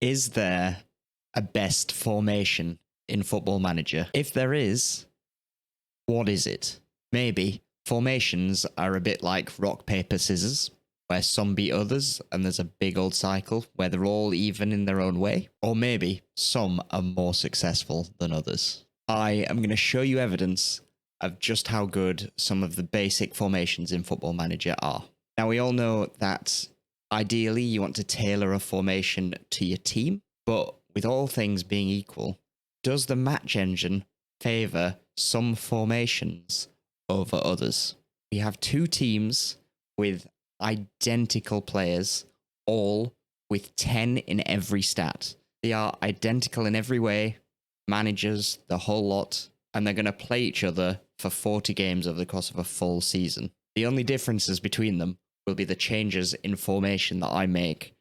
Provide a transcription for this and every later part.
Is there a best formation in Football Manager? If there is, what is it? Maybe formations are a bit like rock, paper, scissors, where some beat others and there's a big old cycle where they're all even in their own way. Or maybe some are more successful than others. I am going to show you evidence of just how good some of the basic formations in Football Manager are. Now, we all know that ideally you want to tailor a formation to your team, but with all things being equal, does the match engine favour some formations over others? We have two teams with identical players, all with 10 in every stat. They are identical in every way, managers, the whole lot, and they're going to play each other for 40 games over the course of a full season. The only differences between them will be the changes in formation that I make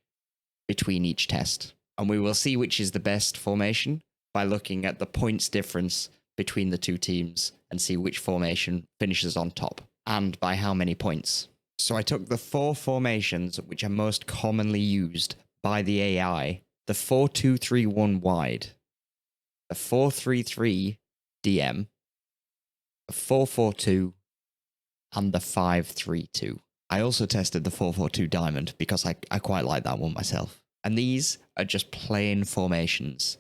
between each test. And we will see which is the best formation by looking at the points difference between the two teams and see which formation finishes on top and by how many points. So I took the 4 formations which are most commonly used by the AI, the 4-2-3-1 wide, the 4-3-3 DM, the 4-4-2, and the 5-3-2. I also tested the 4-4-2 diamond because I quite like that one myself. And these are just plain formations.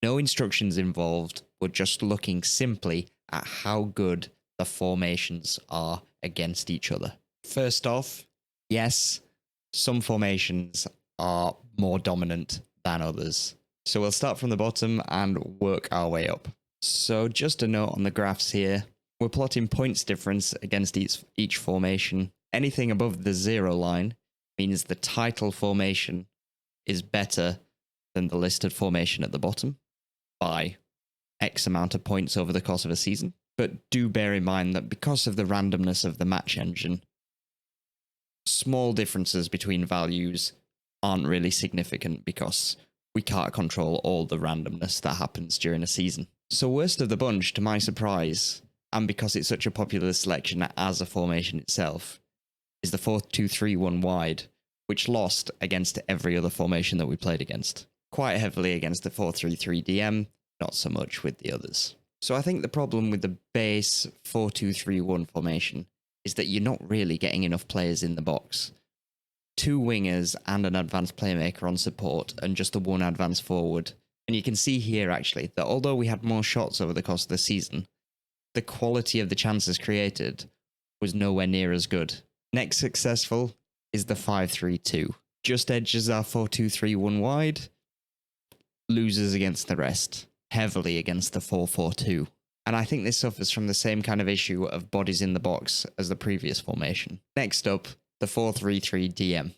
No instructions involved, we're just looking simply at how good the formations are against each other. First off, yes, some formations are more dominant than others. So we'll start from the bottom and work our way up. So just a note on the graphs here, we're plotting points difference against each formation. Anything above the 0 line means the title formation is better than the listed formation at the bottom by X amount of points over the course of a season. But do bear in mind that because of the randomness of the match engine, small differences between values aren't really significant because we can't control all the randomness that happens during a season. So worst of the bunch, to my surprise, and because it's such a popular selection as a formation itself, is the 4-2-3-1 wide, which lost against every other formation that we played against. Quite heavily against the 4-3-3 DM, not so much with the others. So I think the problem with the base 4-2-3-1 formation is that you're not really getting enough players in the box. 2 wingers and an advanced playmaker on support and just the 1 advanced forward. And you can see here actually that although we had more shots over the course of the season, the quality of the chances created was nowhere near as good. Next successful is the 5-3-2. Just edges our 4-2-3-1 wide, loses against the rest, heavily against the 4-4-2. And I think this suffers from the same kind of issue of bodies in the box as the previous formation. Next up, the 4-3-3 DM.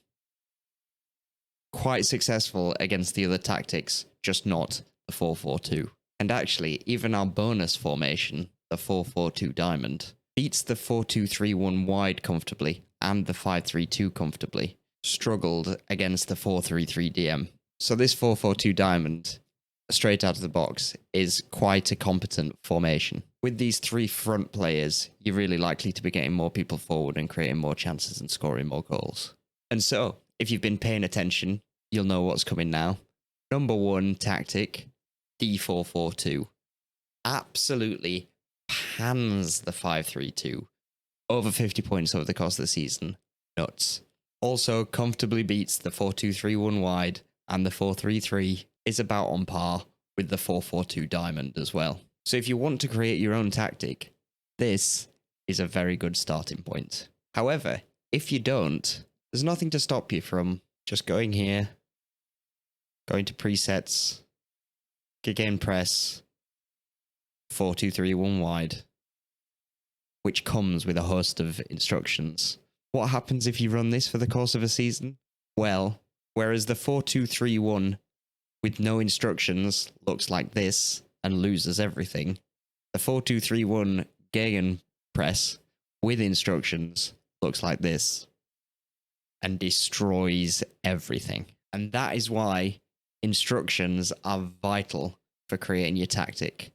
Quite successful against the other tactics, just not the 4-4-2. And actually, even our bonus formation, the 4-4-2 diamond, beats the 4-2-3-1 wide comfortably and the 5-3-2 comfortably. Struggled against the 4-3-3 DM. So this 4-4-2 diamond, straight out of the box, is quite a competent formation. With these 3 front players, you're really likely to be getting more people forward and creating more chances and scoring more goals. And so, if you've been paying attention, you'll know what's coming now. Number 1 tactic, D442. Absolutely pans the 5-3-2. Over 50 points over the course of the season. Nuts. Also comfortably beats the 4-2-3-1 wide, and the 4-3-3 is about on par with the 4-4-2 diamond as well. So if you want to create your own tactic, this is a very good starting point. However, if you don't, there's nothing to stop you from just going here, going to presets, again press 4-2-3-1 wide, which comes with a host of instructions. What happens if you run this for the course of a season? Well, whereas the 4-2-3-1 with no instructions looks like this and loses everything, the 4-2-3-1 Gegen press with instructions looks like this and destroys everything. And that is why instructions are vital for creating your tactic,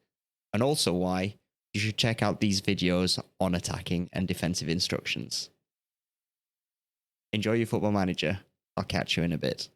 and also why you should check out these videos on attacking and defensive instructions. Enjoy your Football Manager. I'll catch you in a bit.